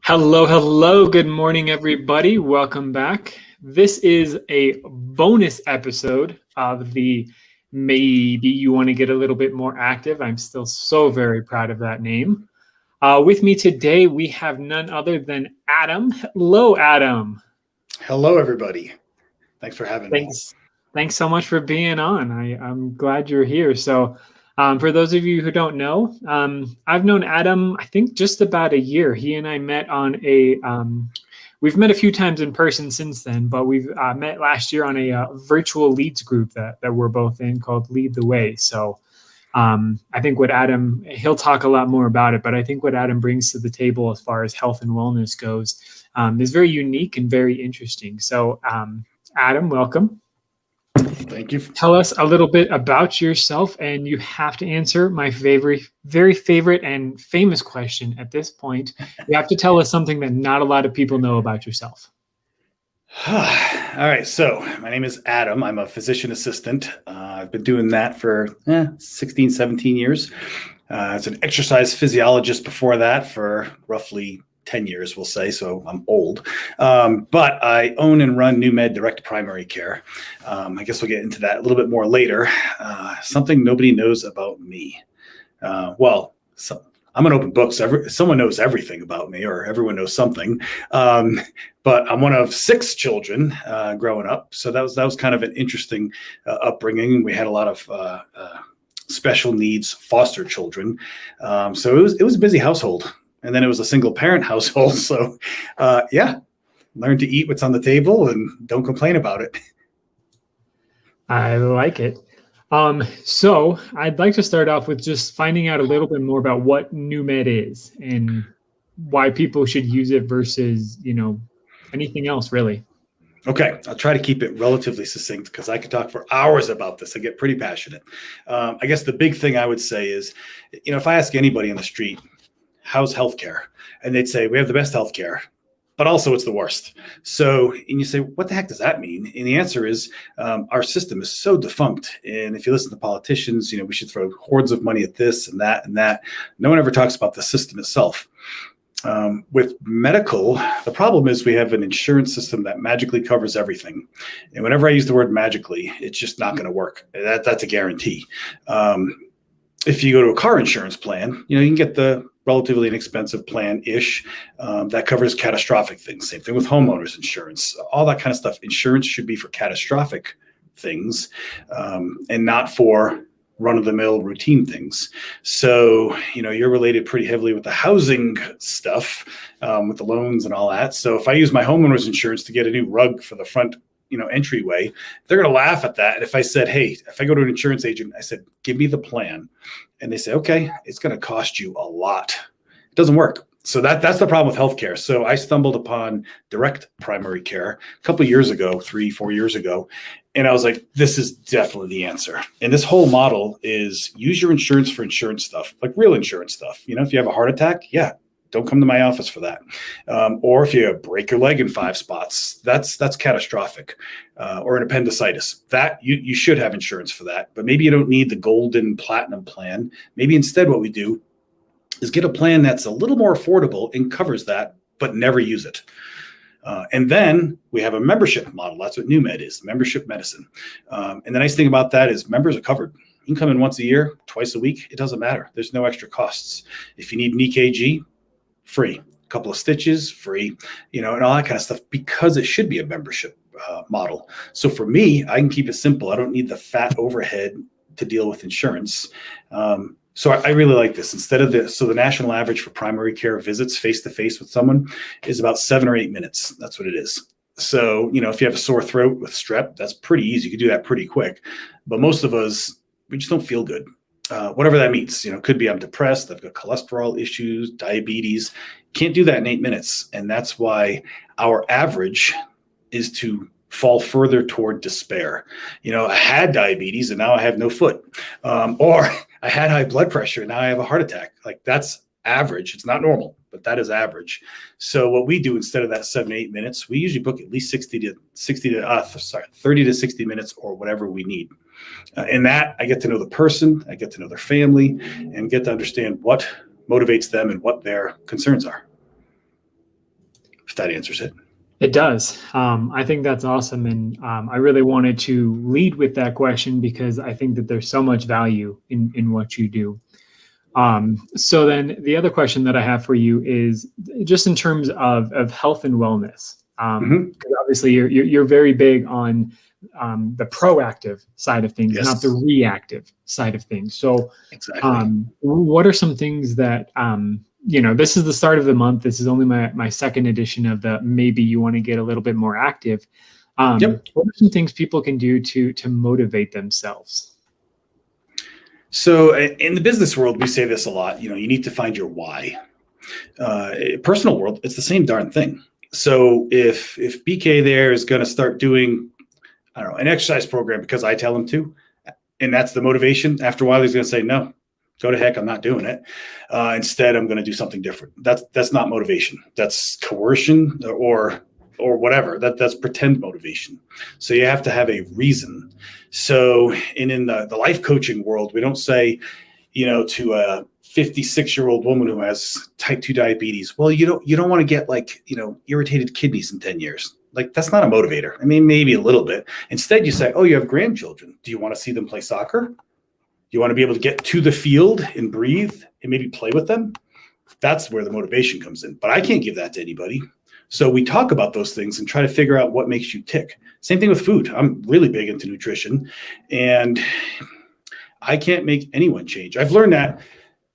Hello, hello. Good morning, everybody. Welcome back. This is a bonus episode of the Maybe You Want to Get a Little Bit More Active. I'm still so very proud of that name. With me today, we have none other than Adam. Hello, Adam. Hello, everybody. Thanks for having me. Thanks so much for being on. I'm glad you're here. So, for those of you who don't know, I've known Adam, I think just about a year. He and I met on we've met a few times in person since then, but we've met last year on a virtual leads group that we're both in called Lead the Way. So I think what Adam, he'll talk a lot more about it, but I think what Adam brings to the table as far as health and wellness goes is very unique and very interesting. So Adam, welcome. Thank you. Tell us a little bit about yourself, and you have to answer my very favorite and famous question at this point. You have to tell us something that not a lot of people know about yourself. All right. So my name is Adam. I'm a physician assistant. I've been doing that for 16, 17 years. As an exercise physiologist before that for roughly 10 years, we'll say, so I'm old. But I own and run NuMed Direct Primary Care. I guess we'll get into that a little bit more later. Something nobody knows about me. I'm an open book, so someone knows everything about me, or everyone knows something. But I'm one of 6 children growing up, so that was kind of an interesting upbringing. We had a lot of special needs foster children, so it was a busy household. And then it was a single parent household. So learn to eat what's on the table and don't complain about it. I like it. So I'd like to start off with just finding out a little bit more about what NuMed is and why people should use it versus, anything else really. Okay, I'll try to keep it relatively succinct because I could talk for hours about this. I get pretty passionate. I guess the big thing I would say is, if I ask anybody on the street, how's healthcare? And they'd say, we have the best healthcare, but also it's the worst. So, and you say, what the heck does that mean? And the answer is our system is so defunct. And if you listen to politicians, we should throw hordes of money at this and that and that. No one ever talks about the system itself. With medical, the problem is we have an insurance system that magically covers everything. And whenever I use the word magically, it's just not going to work. That's a guarantee. If you go to a car insurance plan, you can get the relatively inexpensive plan-ish that covers catastrophic things. Same thing with homeowners insurance, all that kind of stuff. Insurance should be for catastrophic things and not for run-of-the-mill routine things. So, you're related pretty heavily with the housing stuff, with the loans and all that. So if I use my homeowners insurance to get a new rug for the front entryway, they're going to laugh at that. And if I said, hey, if I go to an insurance agent, I said, give me the plan. And they say, okay, it's going to cost you a lot. It doesn't work. So that's the problem with healthcare. So I stumbled upon direct primary care a couple of years ago, 3-4 years ago. And I was like, this is definitely the answer. And this whole model is use your insurance for insurance stuff, like real insurance stuff. If you have a heart attack, don't come to my office for that. Or if you break your leg in 5 spots, that's catastrophic. Or an appendicitis, that you should have insurance for that. But maybe you don't need the golden platinum plan. Maybe instead what we do is get a plan that's a little more affordable and covers that, but never use it. And then we have a membership model. That's what NuMed is, membership medicine. And the nice thing about that is members are covered. You can come in once a year, twice a week. It doesn't matter. There's no extra costs. If you need an EKG, free. A couple of stitches, free, and all that kind of stuff, because it should be a membership model. So for me, I can keep it simple. I don't need the fat overhead to deal with insurance. So I really like this. Instead of this, so the national average for primary care visits face-to-face with someone is about 7 or 8 minutes. That's what it is. So, if you have a sore throat with strep, that's pretty easy. You can do that pretty quick. But most of us, we just don't feel good. Whatever that means, could be I'm depressed, I've got cholesterol issues, diabetes. Can't do that in 8 minutes. And that's why our average is to fall further toward despair. I had diabetes and now I have no foot. Or I had high blood pressure and now I have a heart attack. Like that's average. It's not normal, but that is average. So what we do instead of that 7 to 8 minutes, we usually book at least 30 to 60 minutes or whatever we need. In that, I get to know the person, I get to know their family, and get to understand what motivates them and what their concerns are. that answers it. It does. I think that's awesome. And I really wanted to lead with that question because I think that there's so much value in what you do. So then the other question that I have for you is just in terms of health and wellness. Because obviously you're very big on the proactive side of things, Yes. not the reactive side of things. So Exactly. what are some things that, this is the start of the month. This is only my second edition of the maybe you want to get a little bit more active. Yep. What are some things people can do to motivate themselves? So in the business world, we say this a lot. You need to find your why. Personal world, it's the same darn thing. So if BK there is going to start doing, I don't know, an exercise program because I tell him to, and that's the motivation, after a while he's going to say, no, go to heck, I'm not doing it. Instead, I'm going to do something different. That's not motivation. That's coercion or whatever. That's pretend motivation. So you have to have a reason. So in the life coaching world, we don't say, to a 56-year-old woman who has type 2 diabetes, well, you don't want to get irritated kidneys in 10 years. Like, that's not a motivator. I mean, maybe a little bit. Instead, you say, oh, you have grandchildren. Do you want to see them play soccer? You want to be able to get to the field and breathe and maybe play with them? That's where the motivation comes in. But I can't give that to anybody. So we talk about those things and try to figure out what makes you tick. Same thing with food. I'm really big into nutrition, and I can't make anyone change. I've learned that.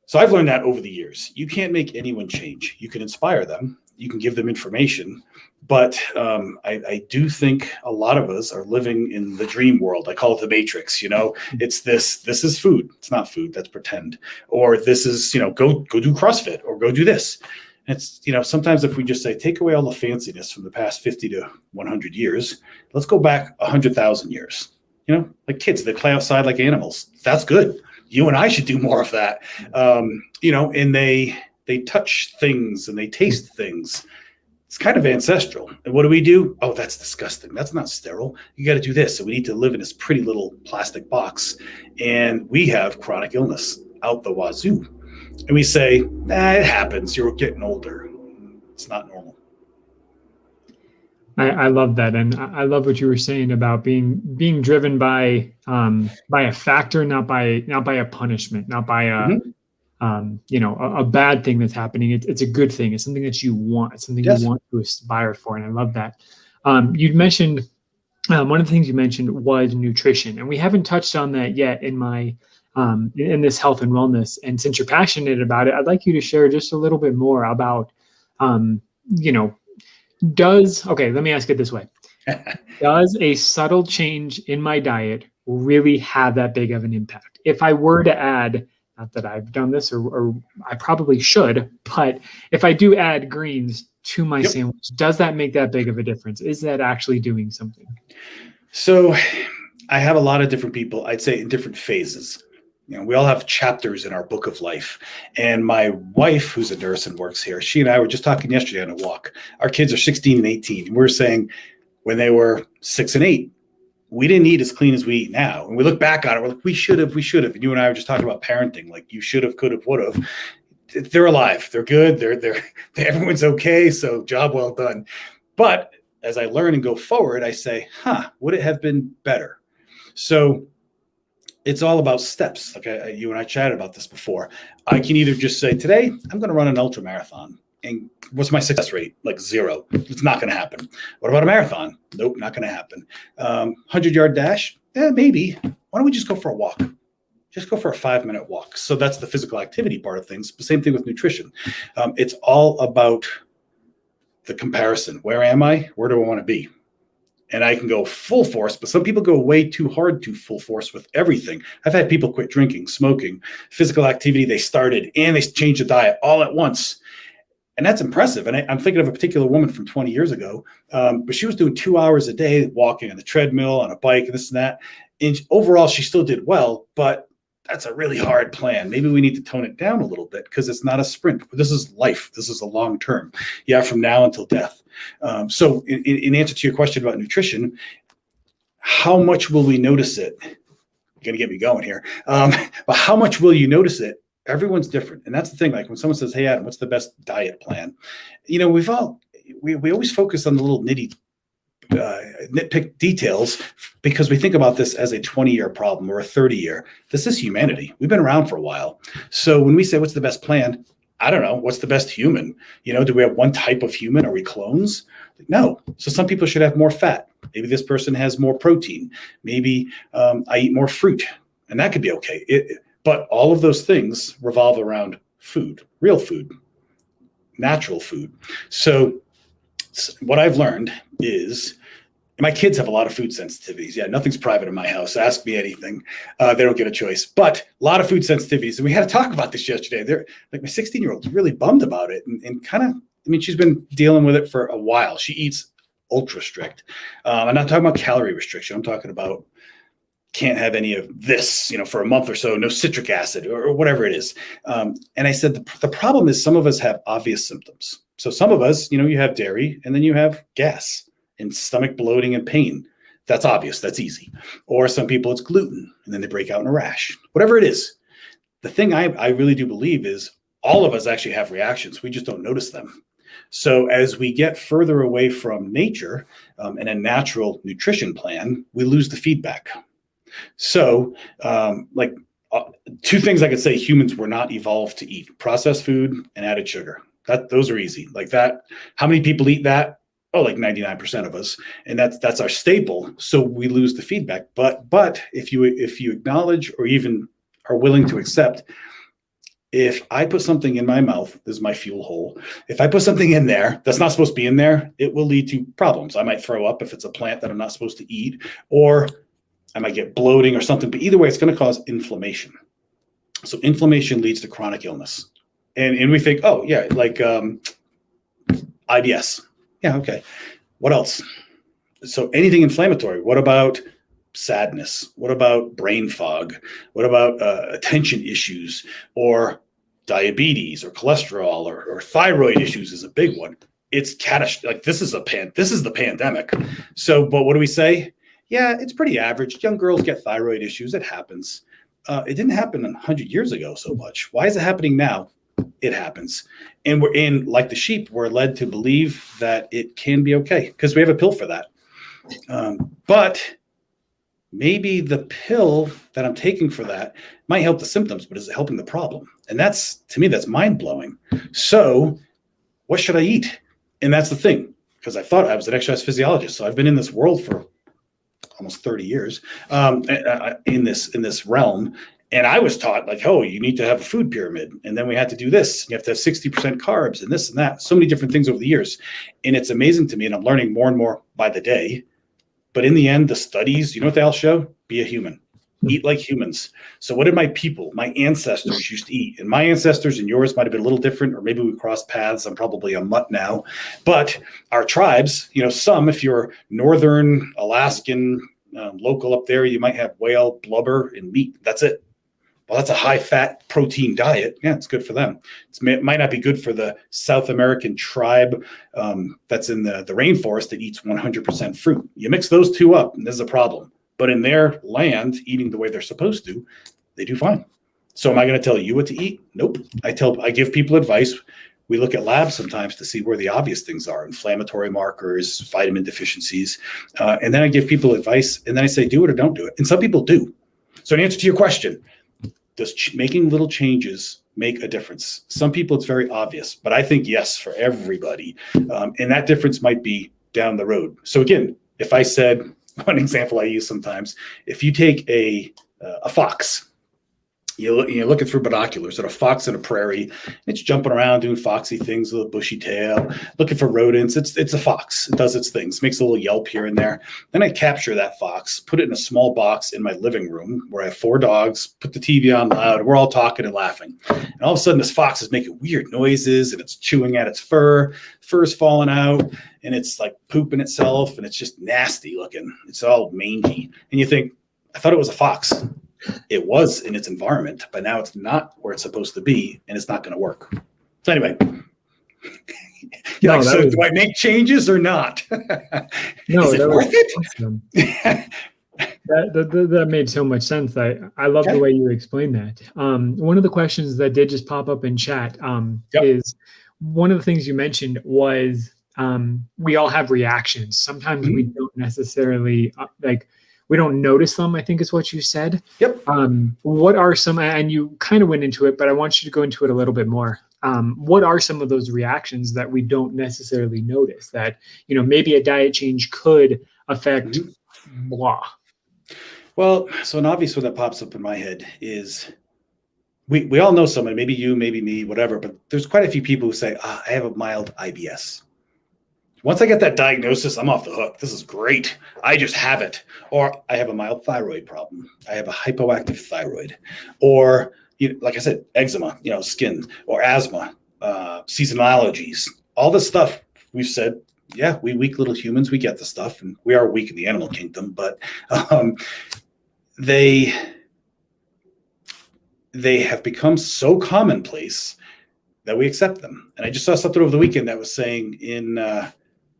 So I've learned that over the years. You can't make anyone change. You can inspire them. You can give them information. But I do think a lot of us are living in the dream world. I call it the Matrix. It's this is food. It's not food. That's pretend. Or this is, go do CrossFit or go do this. And it's, sometimes if we just say, take away all the fanciness from the past 50 to 100 years, let's go back 100,000 years. Like kids, they play outside like animals. That's good. You and I should do more of that. And they touch things and they taste things. It's kind of ancestral. And what do? Oh, that's disgusting. That's not sterile. You got to do this. So we need to live in this pretty little plastic box. And we have chronic illness out the wazoo. And we say, it happens. You're getting older. It's not normal. I love that. And I love what you were saying about being driven by a factor, not by a punishment, not by a bad thing that's happening. It's a good thing. It's something that you want. It's something Yes. you want to aspire for. And I love that. You'd mentioned, one of the things you mentioned was nutrition, and we haven't touched on that yet in this health and wellness. And since you're passionate about it, I'd like you to share just a little bit more about, let me ask it this way. Does a subtle change in my diet really have that big of an impact? If I were to add, not that I've done this or I probably should, but if I do add greens to my sandwich, does that make that big of a difference? Is that actually doing something? So I have a lot of different people, I'd say in different phases. We all have chapters in our book of life. And my wife, who's a nurse and works here, she and I were just talking yesterday on a walk. Our kids are 16 and 18. And we're saying when they were 6 and 8, we didn't eat as clean as we eat now. And we look back on it, we're like, we should have. And you and I were just talking about parenting, like you should have, could have, would have. They're alive. They're good. They're everyone's okay. So job well done. But as I learn and go forward, I say, would it have been better? So it's all about steps. Like you and I chatted about this before. I can either just say, today, I'm going to run an ultra marathon. And what's my success rate? Like 0. It's not going to happen. What about a marathon? Nope, not going to happen. 100-yard dash? Maybe. Why don't we just go for a walk? Just go for a 5-minute walk. So that's the physical activity part of things. The same thing with nutrition. It's all about the comparison. Where am I? Where do I want to be? And I can go full force, but some people go way too hard to full force with everything. I've had people quit drinking, smoking, physical activity they started, and they changed the diet all at once. And that's impressive. And I'm thinking of a particular woman from 20 years ago, but she was doing 2 hours a day walking on the treadmill, on a bike, and this and that. And overall, she still did well, but that's a really hard plan. Maybe we need to tone it down a little bit because it's not a sprint. This is life. This is a long term. From now until death. So in answer to your question about nutrition, how much will we notice it? You're going to get me going here. But how much will you notice it? Everyone's different. And that's the thing. Like when someone says, hey, Adam, what's the best diet plan? We've all we always focus on the little nitpick details because we think about this as a 20-year problem or a 30-year. This is humanity. We've been around for a while. So when we say, what's the best plan? I don't know. What's the best human? Do we have one type of human? Are we clones? No. So some people should have more fat. Maybe this person has more protein. Maybe I eat more fruit, and that could be okay. But all of those things revolve around food, real food, natural food. So what I've learned is my kids have a lot of food sensitivities. Yeah, nothing's private in my house. Ask me anything. They don't get a choice. But a lot of food sensitivities. And we had to talk about this yesterday. They're like, my 16-year-old's really bummed about it. And kind of, she's been dealing with it for a while. She eats ultra strict. I'm not talking about calorie restriction. I'm talking about can't have any of this, for a month or so, no citric acid or whatever it is. And I said, the problem is some of us have obvious symptoms. So some of us, you have dairy and then you have gas and stomach bloating and pain. That's obvious. That's easy. Or some people it's gluten and then they break out in a rash, whatever it is. The thing I really do believe is all of us actually have reactions. We just don't notice them. So as we get further away from nature and a natural nutrition plan, we lose the feedback. So two things I could say humans were not evolved to eat: processed food and added sugar. Those are easy. Like that. How many people eat that? Oh, like 99% of us. And that's our staple. So we lose the feedback. But if you acknowledge or even are willing to accept, if I put something in my mouth, this is my fuel hole. If I put something in there that's not supposed to be in there, it will lead to problems. I might throw up if it's a plant that I'm not supposed to eat, or I might get bloating or something. But either way, it's going to cause inflammation. So inflammation leads to chronic illness. And we think, oh, yeah, like IBS. Yeah, okay. What else? So anything inflammatory. What about sadness? What about brain fog? What about attention issues or diabetes or cholesterol or thyroid issues is a big one. It's catastrophic. Like this is the pandemic. So, but what do we say? Yeah, it's pretty average. Young girls get thyroid issues. It happens. It didn't happen 100 years ago so much. Why is it happening now? It happens. And like the sheep, we're led to believe that it can be okay because we have a pill for that. But maybe the pill that I'm taking for that might help the symptoms, but is it helping the problem? And to me, that's mind blowing. So what should I eat? And that's the thing, because I thought I was an exercise physiologist. So I've been in this world for almost 30 years in this realm. And I was taught like, oh, you need to have a food pyramid. And then we had to do this. You have to have 60% carbs and this and that. So many different things over the years. And it's amazing to me. And I'm learning more and more by the day. But in the end, the studies, you know what they all show? Be a human. Eat like humans. So what did my ancestors used to eat? And my ancestors and yours might have been a little different, or maybe we crossed paths. I'm probably a mutt now. But our tribes, some, if you're Northern Alaskan, local up there, you might have whale, blubber, and meat. That's it. Well, that's a high-fat protein diet. Yeah, it's good for them. It might not be good for the South American tribe that's in the rainforest that eats 100% fruit. You mix those two up, and there's a problem. But in their land, eating the way they're supposed to, they do fine. So am I going to tell you what to eat? Nope. I give people advice. We look at labs sometimes to see where the obvious things are: inflammatory markers, vitamin deficiencies. And then I give people advice, and then I say, do it or don't do it. And some people do. So in answer to your question, does making little changes make a difference? Some people, it's very obvious, but I think yes, for everybody. And that difference might be down the road. So again, if I said, one example I use sometimes, if you take a fox, you're looking through binoculars at a fox in a prairie. It's jumping around, doing foxy things with a bushy tail, looking for rodents. It's a fox. It does its things, makes a little yelp here and there. Then I capture that fox, put it in a small box in my living room where I have 4 dogs, put the TV on loud, and we're all talking and laughing. And all of a sudden, this fox is making weird noises, and it's chewing at its fur's falling out, and it's like pooping itself, and it's just nasty looking. It's all mangy. And you think, I thought it was a fox. It was in its environment, but now it's not where it's supposed to be, and it's not going to work. So anyway, do I make changes or not? No, is it worth it? Awesome. That made so much sense. I love the way you explained that. One of the questions that did just pop up in chat is one of the things you mentioned was we all have reactions. Sometimes we Mhm. don't necessarily we don't notice them, I think is what you said. Yep. What are some, and you kind of went into it, but I want you to go into it a little bit more. What are some of those reactions that we don't necessarily notice that, maybe a diet change could affect Mhm. blah? Well, so an obvious one that pops up in my head is we all know someone, maybe you, maybe me, whatever, but there's quite a few people who say, I have a mild IBS. Once I get that diagnosis, I'm off the hook. This is great. I just have it. Or I have a mild thyroid problem. I have a hypoactive thyroid. Or, like I said, eczema, skin, or asthma, seasonal allergies, all this stuff we've said, yeah, we weak little humans, we get the stuff, and we are weak in the animal kingdom, but they have become so commonplace that we accept them. And I just saw something over the weekend that was saying in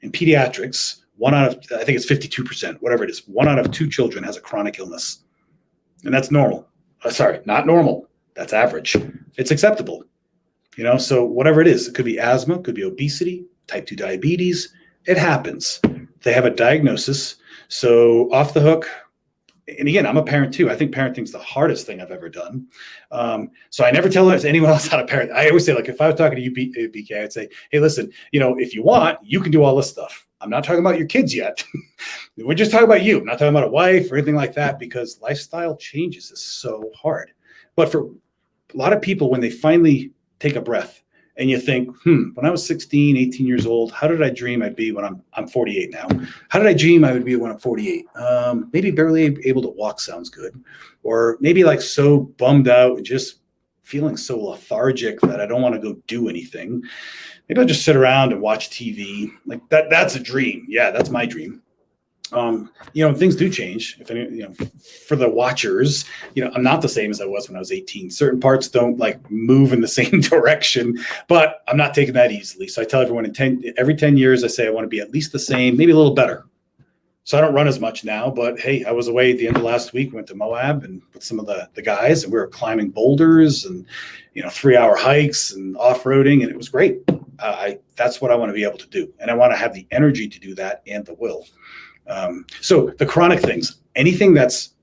pediatrics, I think it's 52%, whatever it is, 1 out of 2 children has a chronic illness. And that's normal. Sorry, not normal. That's average. It's acceptable. So whatever it is, it could be asthma, could be obesity, type 2 diabetes. It happens. They have a diagnosis. So off the hook. And again, I'm a parent too. I think parenting's the hardest thing I've ever done. So I never tell anyone else how to parent. I always say, like, if I was talking to you, BK, I'd say, hey, listen, if you want, you can do all this stuff. I'm not talking about your kids yet. We're just talking about you. I'm not talking about a wife or anything like that, because lifestyle changes is so hard. But for a lot of people, when they finally take a breath and you think, when I was 16, 18 years old, how did I dream I'd be when I'm 48 now? How did I dream I would be when I'm 48? Maybe barely able to walk sounds good. Or maybe like so bummed out and just feeling so lethargic that I don't want to go do anything. Maybe I'll just sit around and watch TV. Like that's a dream. Yeah, that's my dream. Things do change. If any, for the watchers, I'm not the same as I was when I was 18. Certain parts don't move in the same direction, but I'm not taking that easily. So I tell everyone every 10 years, I say I want to be at least the same, maybe a little better. So I don't run as much now, but hey, I was away at the end of last week, went to Moab and with some of the guys, and we were climbing boulders and, 3-hour hikes and off-roading, and it was great. That's what I want to be able to do. And I want to have the energy to do that and the will. So the chronic things, anything that's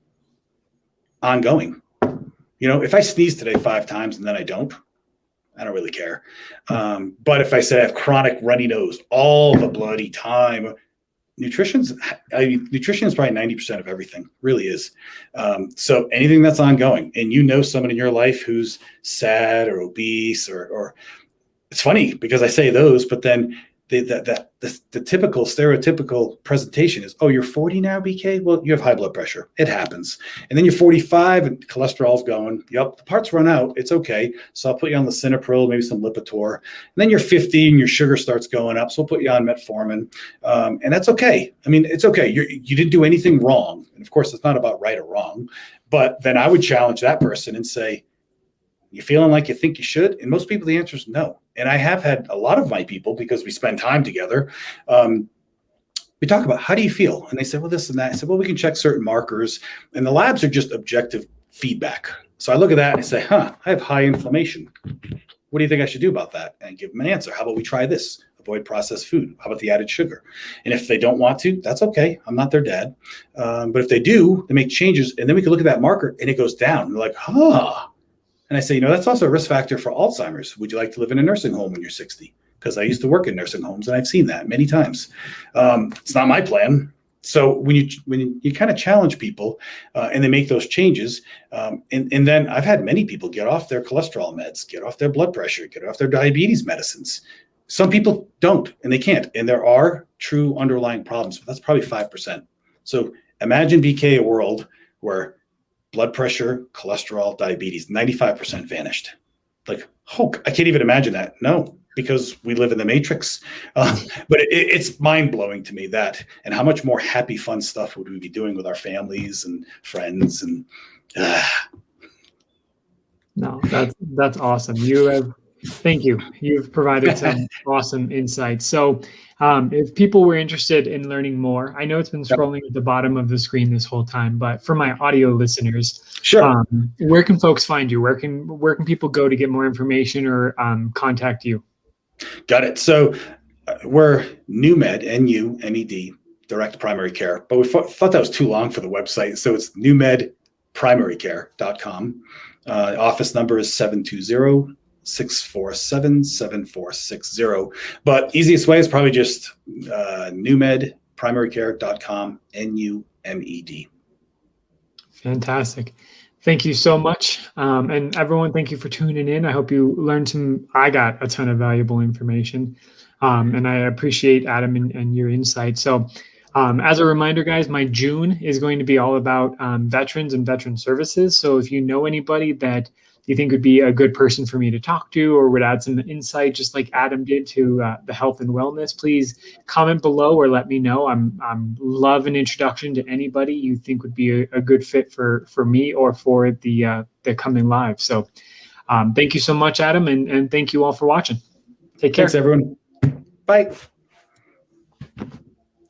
ongoing, if I sneeze today 5 times and then I don't really care. But if I say I have chronic runny nose all the bloody time, nutrition is probably 90% of everything, really is. So anything that's ongoing, and someone in your life who's sad or obese or it's funny because I say those, but then the typical stereotypical presentation is, oh, you're 40 now, BK? Well, you have high blood pressure. It happens. And then you're 45 and cholesterol's going. Yep, the parts run out. It's okay. So I'll put you on lisinopril, maybe some Lipitor. And then you're 50 and your sugar starts going up. So we'll put you on metformin. And that's okay. I mean, it's okay. You didn't do anything wrong. And of course, it's not about right or wrong. But then I would challenge that person and say, you feeling like you think you should? And most people, the answer is no. And I have had a lot of my people, because we spend time together, we talk about, how do you feel? And they say, well, this and that. I said, well, we can check certain markers. And the labs are just objective feedback. So I look at that and I say, I have high inflammation. What do you think I should do about that? And give them an answer. How about we try this? Avoid processed food. How about the added sugar? And if they don't want to, that's okay. I'm not their dad. But if they do, they make changes. And then we can look at that marker and it goes down. And they're like, And I say, that's also a risk factor for Alzheimer's. Would you like to live in a nursing home when you're 60? Because I used to work in nursing homes and I've seen that many times. It's not my plan. So when you kind of challenge people and they make those changes, and then I've had many people get off their cholesterol meds, get off their blood pressure, get off their diabetes medicines. Some people don't, and they can't. And there are true underlying problems, but that's probably 5%. So imagine, BK, a world where blood pressure, cholesterol, diabetes, 95% vanished. I can't even imagine that. No, because we live in the matrix. But it's mind-blowing to me that, and how much more happy, fun stuff would we be doing with our families and friends and. No, that's awesome. Thank you. You've provided some awesome insights. So if people were interested in learning more, I know it's been scrolling at the bottom of the screen this whole time, but for my audio listeners, sure. Where can folks find you? Where can people go to get more information or contact you? Got it. So we're NuMed, NuMed, direct primary care, but we thought that was too long for the website. So it's NuMedPrimaryCare.com. Office number is 720-647-7460. But easiest way is probably just NuMedPrimaryCare.com, NuMed. Fantastic. Thank you so much. And everyone, thank you for tuning in. I hope you learned I got a ton of valuable information. And I appreciate Adam and your insight. So as a reminder, guys, my June is going to be all about veterans and veteran services. So if you know anybody that you think would be a good person for me to talk to or would add some insight, just like Adam did to the health and wellness, please comment below or let me know. I'm love an introduction to anybody you think would be a good fit for me or for the coming live. So thank you so much, Adam, and thank you all for watching. Take care. Thanks, everyone. Bye.